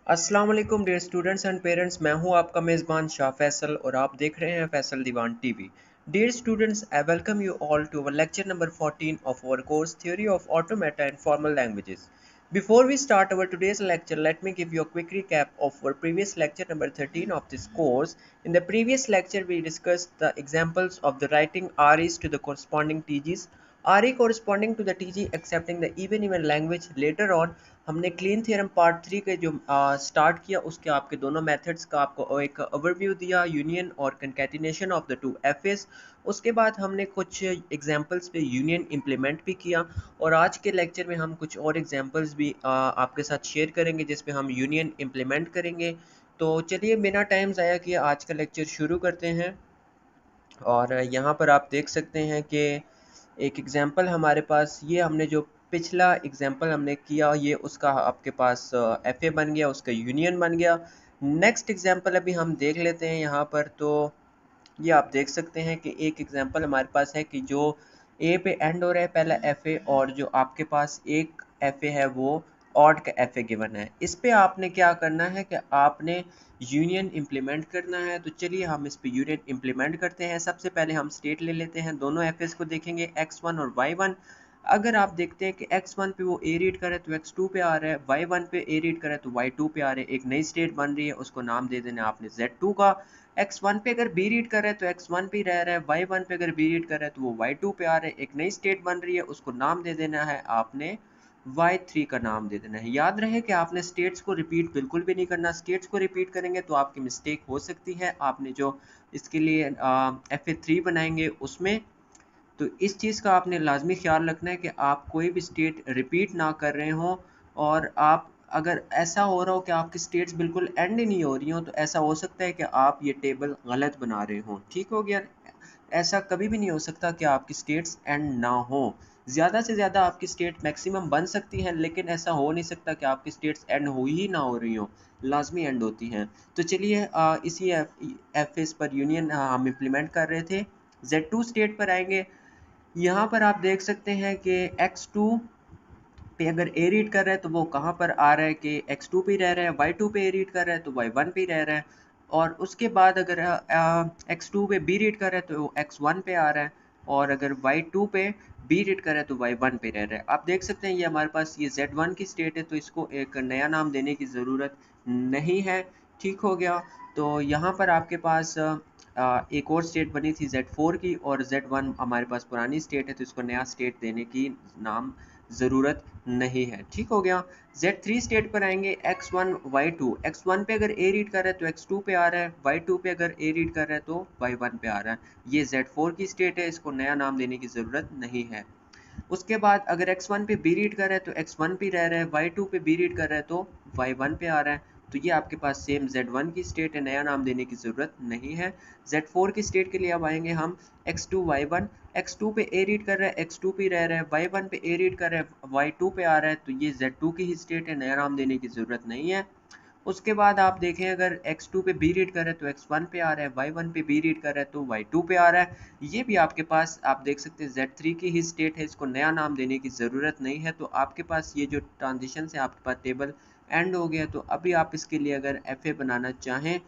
अस्सलाम वालेकुम dear students and parents. मैं हूं आपका मेज़बान शाह फैसल और आप देख रहे हैं Faisal Diwan TV. Dear students, I welcome you all to our lecture number 14 of our course Theory of Automata and Formal Languages. Before we start our today's lecture, let me give you a quick recap of our previous lecture number 13 of this course. In the previous lecture, we discussed the examples of the writing REs to the corresponding TGs. RE corresponding to the TG accepting the even language. Later on हमने clean theorem part 3 के जो start किया उसके आपके दोनों methods का आपको एक ओवरव्यू दिया, यूनियन और concatenation of the two FS. उसके बाद हमने कुछ एग्जांपल्स पे यूनियन इम्प्लीमेंट भी किया और आज के लेक्चर में हम कुछ और एग्जांपल्स भी आपके साथ शेयर करेंगे जिसमें हम यूनियन इम्प्लीमेंट करेंगे। तो चलिए बिना टाइम ज़ाया किए आज का लेक्चर शुरू करते हैं। और यहाँ पर आप देख सकते हैं कि एक एग्जांपल हमारे पास, ये हमने जो पिछला एग्जांपल हमने किया ये उसका आपके पास एफए बन गया, उसका यूनियन बन गया। नेक्स्ट एग्जांपल अभी हम देख लेते हैं यहाँ पर। तो ये आप देख सकते हैं कि एक एग्जांपल हमारे पास है कि जो ए पे एंड हो रहा है पहला एफए और जो आपके पास एक एफए है वो ऑड का एफए गिवन है। इस पे आपने क्या करना है कि आपने यूनियन इम्प्लीमेंट करना है। तो चलिए हम इस पे यूनियन इम्प्लीमेंट करते हैं। सबसे पहले हम स्टेट ले लेते हैं, दोनों एफएस को देखेंगे x1 और y1। अगर आप देखते हैं कि x1 पे वो ए रीड करे तो x2 पे आ रहा है, y1 पे ए रीड करे तो y2 पे आ रहा है। एक नई स्टेट बन रही है, उसको नाम दे देना आपने z2 का। x1 पे अगर b रीड कर रहा है तो x1 पे रह रहा है, y1 पे अगर b रीड कर रहा है तो वो y2 पे आ रहा है। एक नई स्टेट बन रही है, उसको नाम दे देना है आपने y3 का नाम दे देना है। याद रहे कि आपने स्टेट्स को रिपीट बिल्कुल भी नहीं करना। स्टेट्स को रिपीट करेंगे तो आपकी मिस्टेक हो सकती है। आपने जो इसके लिए FA3 बनाएंगे उसमें, तो इस चीज़ का आपने लाजमी ख्याल रखना है कि आप कोई भी स्टेट रिपीट ना कर रहे हो। और आप अगर ऐसा हो रहा हो कि आपकी स्टेट्स बिल्कुल एंड ही नहीं हो रही हो तो ऐसा हो सकता है कि आप ये टेबल गलत बना रहे हो। ठीक हो गया? ऐसा कभी भी नहीं हो सकता कि आपकी स्टेट्स एंड ना हो। ज़्यादा से ज़्यादा आपकी स्टेट मैक्सिमम बन सकती है, लेकिन ऐसा हो नहीं सकता कि आपकी स्टेट्स एंड हो ही ना हो रही हो, लाजमी एंड होती हैं। तो चलिए इसी एफ एस पर यूनियन हम इम्प्लीमेंट कर रहे थे। Z2 स्टेट पर आएंगे। यहाँ पर आप देख सकते हैं कि x2 पे अगर a रीड कर रहा है तो वो कहाँ पर आ रहा है कि x2 पे रह रहा है, y2 पे a रीड कर रहा है तो y1 पे रह रहा है। और उसके बाद अगर x2 पे b रीड कर रहा है तो वो x1 पे आ रहा है, और अगर y2 पे b रीड कर रहा है तो y1 पे रह रहा है। आप देख सकते हैं ये हमारे पास ये z1 की स्टेट है, तो इसको एक नया नाम देने की ज़रूरत नहीं है। ठीक हो गया? तो यहाँ पर आपके पास एक और स्टेट बनी थी Z4 की, और Z1 हमारे पास पुरानी स्टेट है तो इसको नया स्टेट देने की नाम ज़रूरत नहीं है। ठीक हो गया? Z3 स्टेट पर आएंगे। x1 y2, x1 पे अगर a रीड कर रहा है तो x2 पे आ रहा है, y2 पे अगर a रीड कर रहा है तो y1 पे आ रहा है। ये Z4 की स्टेट है, इसको नया नाम देने की ज़रूरत नहीं है। उसके बाद अगर x1 पे b रीड कर रहा है तो x1 पे रह रहा है, y2 पे b रीड कर रहा है तो y1 पे आ रहा है। तो ये आपके पास सेम Z1 की स्टेट है, नया नाम देने की ज़रूरत नहीं है। Z4 की स्टेट के लिए अब आएंगे हम x2 y1। x2 पे a रीड कर रहा है, x2 पे रह रहा है, y1 पे a रीड कर रहा है, y2 पे आ रहा है। तो ये Z2 की ही स्टेट है, नया नाम देने की ज़रूरत नहीं है। उसके बाद आप देखें अगर x2 पे b रीड कर रहा है तो x1 पे आ रहा है, y1 पे b रीड कर रहा है तो y2 पे आ रहा है। ये भी आपके पास आप देख सकते हैं Z3 की ही स्टेट है, इसको नया नाम देने की ज़रूरत नहीं है। तो आपके पास ये जो ट्रांजिशन है आपके पास टेबल एंड हो गया। तो अभी आप इसके लिए अगर FA बनाना चाहें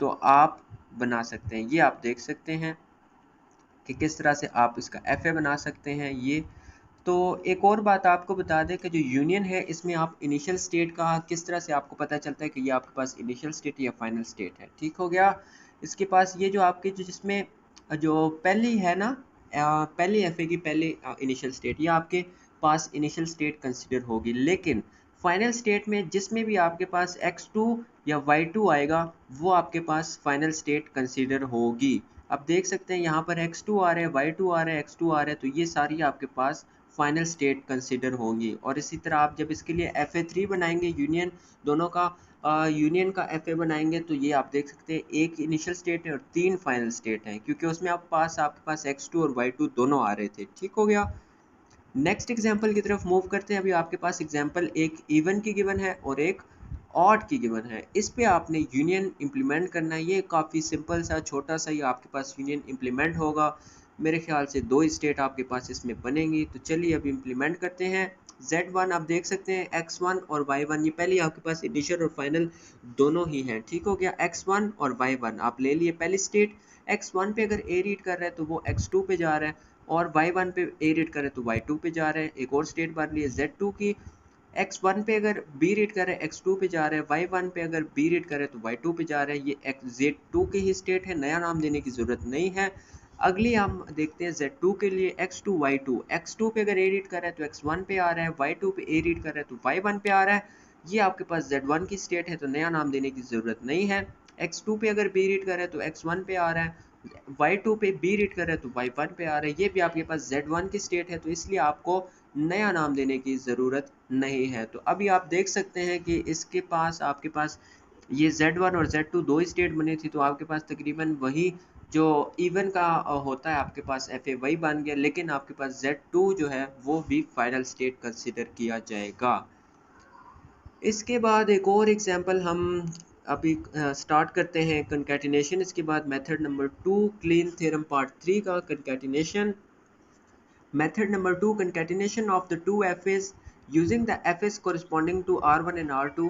तो आप बना सकते हैं। ये आप देख सकते हैं कि किस तरह से आप इसका FA बना सकते हैं। ये तो एक और बात आपको बता दें कि जो यूनियन है इसमें आप इनिशियल स्टेट का किस तरह से आपको पता चलता है कि ये आपके पास इनिशियल स्टेट या फाइनल स्टेट है। ठीक हो गया? इसके पास ये जो आपकी जो जिसमें जो पहली है ना, पहली एफए की पहले इनिशियल स्टेट, ये आपके पास इनिशियल स्टेट कंसिडर होगी। लेकिन फाइनल स्टेट में जिसमें भी आपके पास x2 या y2 आएगा वो आपके पास फाइनल स्टेट कंसिडर होगी। अब देख सकते हैं यहाँ पर x2 आ रहा है, y2 आ रहा है, x2 आ रहा है, तो ये सारी आपके पास फाइनल स्टेट कंसिडर होंगी। और इसी तरह आप जब इसके लिए FA3 बनाएंगे, यूनियन दोनों का यूनियन का FA बनाएंगे, तो ये आप देख सकते हैं एक इनिशियल स्टेट है और 3 फाइनल स्टेट हैं, क्योंकि उसमें आपके पास x2 और y2 दोनों आ रहे थे। ठीक हो गया? नेक्स्ट एग्जाम्पल की तरफ मूव करते हैं। अभी आपके पास एग्जाम्पल एक इवन की गिवन है और एक ऑड की गिवन है। इस पे आपने यूनियन इम्प्लीमेंट करना है। ये काफ़ी सिंपल सा छोटा सा ही आपके पास यूनियन इम्प्लीमेंट होगा। मेरे ख्याल से 2 स्टेट आपके पास इसमें बनेंगी। तो चलिए अब इम्प्लीमेंट करते हैं। Z1 आप देख सकते हैं X1 और Y1 ये पहले आपके पास इनिशियल और फाइनल दोनों ही हैं, ठीक हो गया। X1 और Y1 आप ले लिए पहली स्टेट। X1 पे अगर A रीड कर रहा है तो वो X2 पे जा रहा है, और Y1 पे A रीड कर रहा है तो Y2 पे जा रहा है। एक और स्टेट बन रही है Z2 की, X1 पे अगर B रीड कर रहा है X2 पे जा रहा है, Y1 पे अगर B रीड कर रहा है तो Y2 पे जा रहा है। ये Z2 की ही स्टेट है, नया नाम देने की ज़रूरत नहीं है। अगली हम देखते हैं Z2 के लिए X2 Y2। X2 पे अगर A रीड कर रहा है तो X1 पे आ रहा है, Y2 पे A रीड कर रहा है तो Y1 पे आ रहा है। ये आपके पास Z1 की स्टेट है तो नया नाम देने की ज़रूरत नहीं है। X2 पे अगर B रीड कर रहा है तो X1 पे आ रहा है, Y2 पे B रीड कर रहा है तो Y1 पे आ रहा है। ये भी आपके पास Z1 की स्टेट है तो इसलिए आपको नया नाम देने की ज़रूरत नहीं है। तो अभी आप देख सकते हैं कि इसके पास आपके पास ये Z1 और Z2 दो ही स्टेट बनी थी, तो आपके पास तकरीबन वही जो इवन का होता है आपके पास FA वही बन गया, लेकिन आपके पास Z2 जो है वो भी फाइनल स्टेट कंसिडर किया जाएगा। इसके बाद एक और एग्जांपल हम अभी स्टार्ट करते हैं कंकैटिनेशन। इसके बाद method number 2 clean theorem part 3 का concatenation. Method number 2, concatenation of the two FAs using the FAs corresponding to R1 and R2,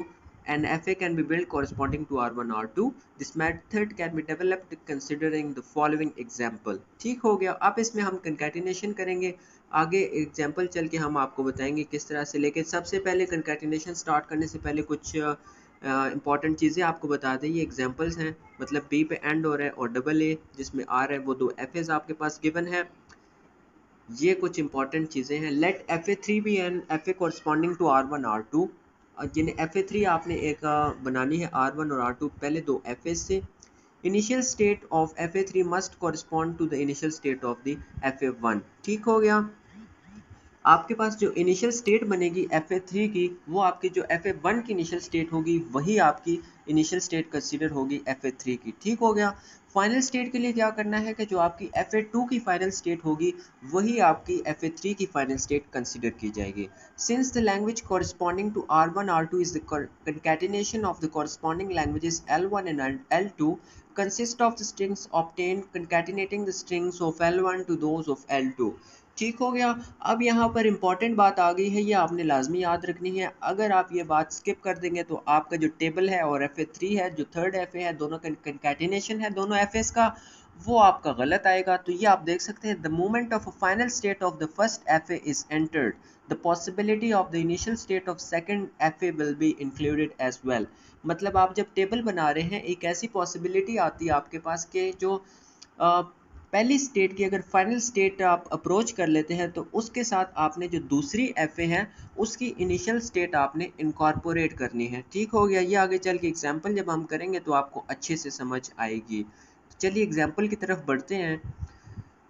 and FA can be built corresponding to R1 R2. This method can be developed considering the following example. ठीक हो गया। अब इसमें हम concatenation करेंगे, आगे example चल के हम आपको बताएंगे किस तरह से। लेकिन सबसे पहले concatenation स्टार्ट करने से पहले कुछ इंपॉर्टेंट चीज़ें आपको बता दें। ये एग्जाम्पल्स हैं, मतलब B पे एंड हो रहा है और डबल A जिसमें R है, वो दो FAs आपके पास गिवन है। ये कुछ इंपॉर्टेंट चीज़ें हैं। Let FA3 be an FA corresponding to R1 R2। जिन्हें FA3 आपने एक बनानी है R1 और R2 पहले दो FA से। Initial state of FA3 must correspond to the initial state of the FA1। ठीक हो गया। आपके पास जो इनिशियल स्टेट बनेगी FA3 की, वो आपकी जो FA1 की इनिशियल स्टेट होगी वही आपकी इनिशियल स्टेट कंसीडर होगी FA3 की। ठीक हो गया। फाइनल स्टेट के लिए क्या करना है कि जो आपकी FA2 की फाइनल स्टेट होगी वही आपकी FA3 की फाइनल स्टेट कंसीडर की जाएगी। Since the language corresponding to R1 R2 is the concatenation of the corresponding languages L1 and L2 consist of the strings obtained concatenating the strings of L1 to those of L2। ठीक हो गया। अब यहाँ पर important बात आ गई है, ये आपने लाजमी याद रखनी है। अगर आप ये बात स्किप कर देंगे तो आपका जो टेबल है और FA3 है, जो थर्ड FA है, दोनों का कंकैटिनेशन है दोनों FAs का, वो आपका गलत आएगा। तो ये आप देख सकते हैं, the moment of a final state of the first FA is entered, the possibility of the initial state of second FA will be included as well. मतलब आप जब टेबल बना रहे हैं, एक ऐसी पॉसिबिलिटी आती है आपके पास कि जो पहली स्टेट की अगर फाइनल स्टेट आप अप्रोच कर लेते हैं तो उसके साथ आपने जो दूसरी FA है उसकी इनिशियल स्टेट आपने इनकॉर्पोरेट करनी है। ठीक हो गया। ये आगे चल के एग्जांपल जब हम करेंगे तो आपको अच्छे से समझ आएगी। चलिए एग्जांपल की तरफ बढ़ते हैं।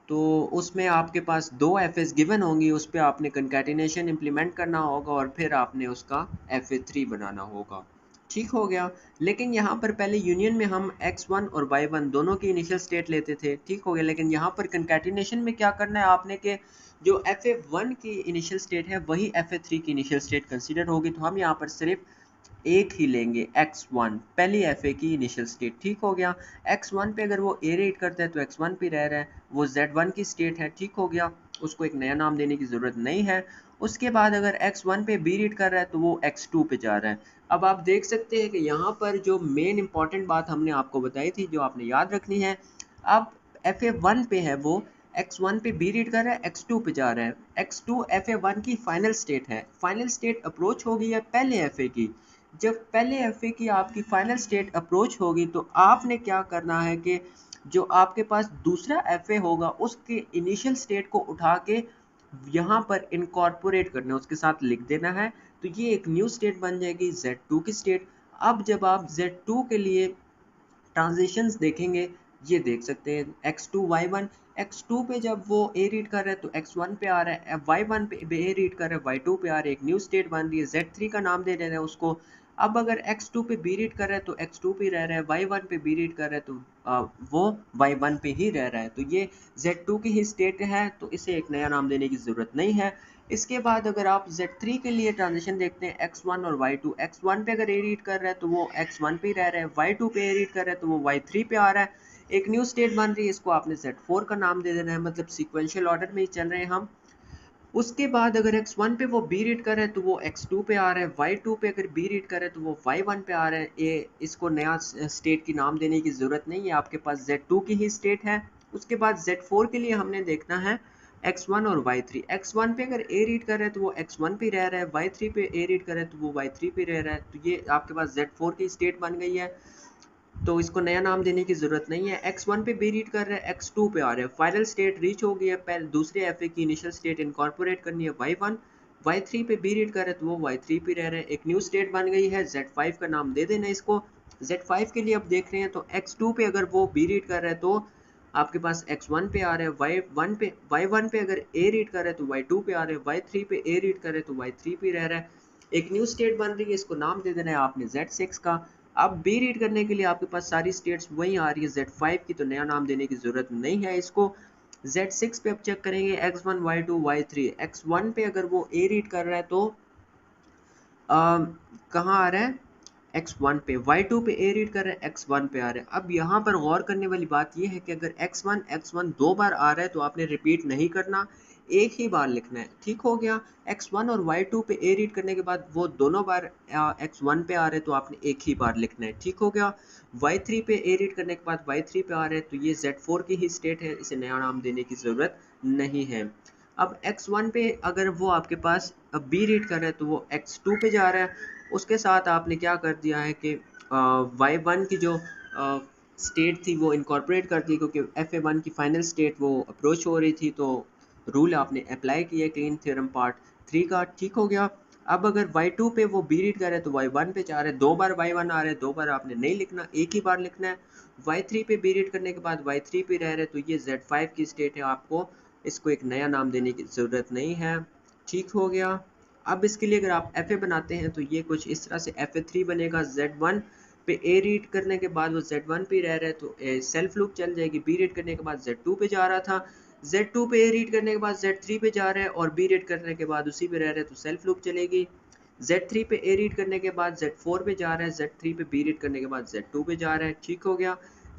तो उसमें आपके पास दो FAs गिवन होंगी, उस पर आपने कंकैटिनेशन इम्प्लीमेंट करना होगा और फिर आपने उसका FA3 बनाना होगा। ठीक हो गया। लेकिन यहाँ पर पहले यूनियन में हम X1 और Y1 दोनों की इनिशियल स्टेट लेते थे। ठीक हो गया। लेकिन यहाँ पर कंकैटिनेशन में क्या करना है आपने कि जो FA1 की इनिशियल स्टेट है वही FA3 की इनिशियल स्टेट कंसीडर होगी। तो हम यहाँ पर सिर्फ एक ही लेंगे, X1 पहली FA की इनिशियल स्टेट। ठीक हो गया। X1 पे अगर वो A रीड करता है तो X1 पे रह रहा है, वो Z1 की स्टेट है। ठीक हो गया। उसको एक नया नाम देने की ज़रूरत नहीं है। उसके बाद अगर X1 पे B रीड कर रहा है तो वो X2 पे जा रहा है। अब आप देख सकते हैं कि यहाँ पर जो मेन इंपॉर्टेंट बात हमने आपको बताई थी, जो आपने याद रखनी है, अब FA1 पे है वो X1 पे B रीड कर रहा है, X2 पे जा रहा है। X2 FA1 की फाइनल स्टेट है। फाइनल स्टेट अप्रोच होगी है पहले FA की। जब पहले FA की आपकी फाइनल स्टेट अप्रोच होगी तो आपने क्या करना है कि जो आपके पास दूसरा FA होगा उसके इनिशियल स्टेट को उठा के यहाँ पर इनकॉर्पोरेट करना है, उसके साथ लिख देना है। तो ये एक न्यू स्टेट बन जाएगी Z2 की स्टेट। अब जब आप Z2 के लिए ट्रांजिशंस देखेंगे, ये देख सकते हैं X2 Y1। X2 पे जब वो A रीड कर रहा है तो X1 पे आ रहा है, Y1 पे A रीड कर रहा है Y2 पे आ रहा है, एक न्यू स्टेट बन रही है, Z3 का नाम दे रहे हैं उसको। अब अगर X2 पे B रीड कर रहा है तो X2 पे रह रहा है, Y1 पे B रीड कर रहा है तो वो Y1 पे ही रह रहा है। तो ये Z2 की ही स्टेट है, तो इसे एक नया नाम देने की ज़रूरत नहीं है। इसके बाद अगर आप Z3 के लिए ट्रांजिशन देखते हैं X1 और Y2, X1 पे अगर A रीड कर रहा है तो वो X1 पे ही रह रहा है, Y2 पे A रीड कर रहा है तो वो Y3 पे आ रहा है, एक न्यू स्टेट बन रही है, इसको आपने Z4 का नाम दे देना है। मतलब सीक्वेंशियल ऑर्डर में ही चल रहे हैं हम। उसके बाद अगर x1 पे वो b रीड कर रहा है तो वो x2 पे आ रहा है, y2 पे अगर b रीड कर रहा है तो वो y1 पे आ रहा है। ये इसको नया स्टेट की नाम देने की ज़रूरत नहीं है, आपके पास z2 की ही स्टेट है। उसके बाद z4 के लिए हमने देखना है x1 और y3। x1 पे अगर a रीड कर रहा है तो वो x1 पे रह रहा है, y3 पे a रीड कर रहा है तो वो y3 पे रह रहा है। तो ये आपके पास z4 की स्टेट बन गई है, तो इसको नया नाम देने की ज़रूरत नहीं है। x1 पे b रीड कर रहा है, x2 पे आ रहा है, फाइनल स्टेट रीच हो गई है। पहले दूसरे fa की इनिशियल स्टेट इनकॉर्पोरेट करनी है y1, y3 पे b रीड कर रहा है तो वो y3 पे रह रहा है। एक न्यू स्टेट बन गई है, z5 का नाम दे देना इसको। z5 के लिए अब देख रहे हैं तो x2 पे अगर वो b रीड कर रहा है तो आपके पास x1 पे आ रहा है, y1 पे अगर a रीड कर रहा है तो y2 पे आ रहा है, y3 पे a रीड कर रहा है तो y3 पे रह रहा है। एक न्यू स्टेट बन रही है, इसको नाम दे देना है आपने z6 का। अब b रीड करने के लिए आपके पास सारी स्टेट्स वही आ रही है z5 की, तो नया नाम देने की ज़रूरत नहीं है इसको। z6 पे अब चेक करेंगे x1 y2 y3। x1 पे अगर वो a रीड कर रहा है तो कहाँ आ रहा है, x1 पे। y2 पे a रीड कर रहा है, x1 पे आ रहा है। अब यहाँ पर गौर करने वाली बात यह है कि अगर x1 दो बार आ रहा है तो आपने रिपीट नहीं करना, एक ही बार लिखना है। ठीक हो गया। x1 और y2 पे a रीड करने के बाद वो दोनों बार x1 पे आ रहे हैं तो आपने एक ही बार लिखना है। ठीक हो गया। y3 पे a रीड करने के बाद y3 पे आ रहे हैं तो ये z4 की ही स्टेट है, इसे नया नाम देने की ज़रूरत नहीं है। अब x1 पे अगर वो आपके पास b रीड कर रहा है तो वो x2 पे जा रहा है। उसके साथ आपने क्या कर दिया है कि y1 की जो स्टेट थी वो इनकॉर्पोरेट कर दी, क्योंकि fa1 की फाइनल स्टेट वो अप्रोच हो रही थी, तो रूल आपने अप्लाई किया क्लीन थ्योरम पार्ट 3 का। ठीक हो गया। अब अगर y2 पे वो b रीड कर रहा है तो y1 पे जा रहा है, दो बार y1 आ रहा है, दो बार आपने नहीं लिखना, एक ही बार लिखना है। y3 पे b रीड करने के बाद y3 पे रह रहे हैं तो ये z5 की स्टेट है, आपको इसको एक नया नाम देने की ज़रूरत नहीं है। ठीक हो गया। अब इसके लिए अगर आप fa बनाते हैं तो ये कुछ इस तरह से fa3 बनेगा। z1 पे a रीड करने के बाद वो z1 पे रह रहा है तो सेल्फ लूप चल जाएगी। b रीड करने के बाद z2 पे जा रहा था, z2 पे a रीड करने के बाद z3 पे जा रहा है, और b रीड करने के बाद उसी पे रह रहा है तो सेल्फ लूप चलेगी। z3 पे a रीड करने के बाद z4 पे जा रहा है, z3 पे b रीड करने के बाद z2 पे जा रहा है। ठीक हो गया।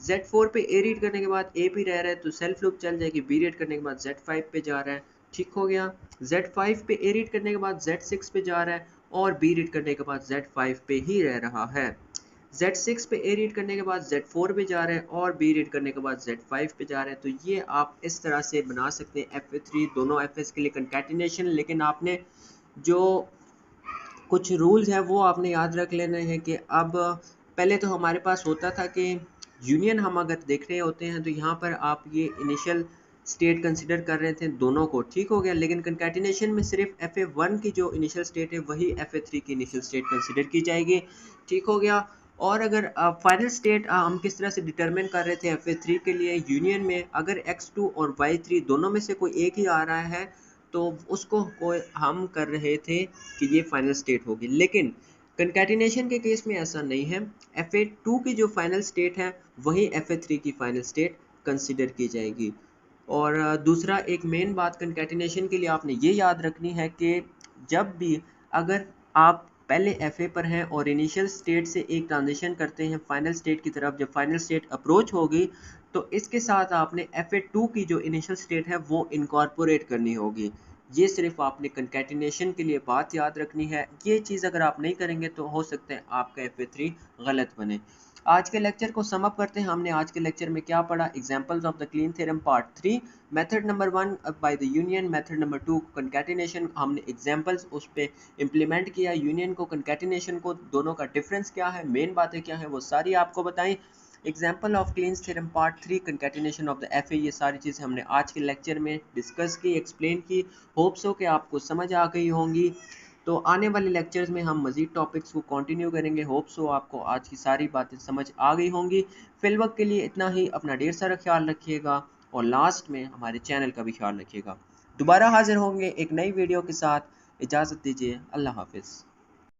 z4 पे a रीड करने के बाद a पे रह रहा है तो सेल्फ लूप चल जाएगी, b रीड करने के बाद z5 पे जा रहा है। ठीक हो गया। z5 पे a रीड करने के बाद z6 पे जा रहा है, और b रीड करने के बाद z5 पे ही रह रहा है। z6 पे a रीड करने के बाद z4 पे जा रहा है, और b रीड करने के बाद z5 पे जा रहा है। तो ये आप इस तरह से बना सकते हैं fa3 दोनों fs के लिए कंकैटिनेशन। लेकिन आपने जो कुछ रूल्स हैं वो आपने याद रख लेने हैं कि अब पहले तो हमारे पास होता था कि यूनियन हम अगर देख रहे होते हैं तो यहाँ पर आप ये इनिशियल स्टेट कंसिडर कर रहे थे दोनों को। ठीक हो गया। लेकिन कंकैटिनेशन में सिर्फ fa1 की जो इनिशियल स्टेट है वही fa3 की इनिशियल स्टेट कंसिडर की जाएगी। ठीक हो गया। और अगर फाइनल स्टेट हम किस तरह से डिटरमिन कर रहे थे fa3 के लिए, यूनियन में अगर x2 और y3 दोनों में से कोई एक ही आ रहा है तो उसको हम कर रहे थे कि ये फाइनल स्टेट होगी। लेकिन कंकैटिनेशन के केस में ऐसा नहीं है, fa2 की जो फाइनल स्टेट है वही fa3 की फाइनल स्टेट कंसिडर की जाएगी। और दूसरा एक मेन बात कंकैटिनेशन के लिए आपने ये याद रखनी है कि जब भी अगर आप पहले fa पर हैं और इनिशियल स्टेट से एक ट्रांजिशन करते हैं फाइनल स्टेट की तरफ, जब फाइनल स्टेट अप्रोच होगी तो इसके साथ आपने fa2 की जो इनिशियल स्टेट है वो इनकॉर्पोरेट करनी होगी। ये सिर्फ आपने कंकैटिनेशन के लिए बात याद रखनी है। ये चीज़ अगर आप नहीं करेंगे तो हो सकता है आपका fa3 गलत बने। आज के लेक्चर को समअप करते हैं। हमने आज के लेक्चर में क्या पढ़ा? Examples of the clean theorem part 3, method number 1 by the union, method number 2 concatenation. हमने एग्जांपल्स उस पे इम्प्लीमेंट किया, यूनियन को, कंकैटिनेशन को, दोनों का डिफरेंस क्या है, मेन बातें क्या है, वो सारी आपको बताई। Example of clean theorem part 3, concatenation of the FA, ये सारी चीज़ें हमने आज के लेक्चर में डिस्कस की, एक्सप्लेन की। होप सो कि आपको समझ आ गई होंगी। तो आने वाले लेक्चर्स में हम मज़ीद टॉपिक्स को कंटिन्यू करेंगे। होप सो आपको आज की सारी बातें समझ आ गई होंगी। फिल वक्त के लिए इतना ही। अपना ढेर सारा ख्याल रखिएगा, और लास्ट में हमारे चैनल का भी ख्याल रखिएगा। दोबारा हाजिर होंगे एक नई वीडियो के साथ। इजाज़त दीजिए। अल्लाह हाफिज़।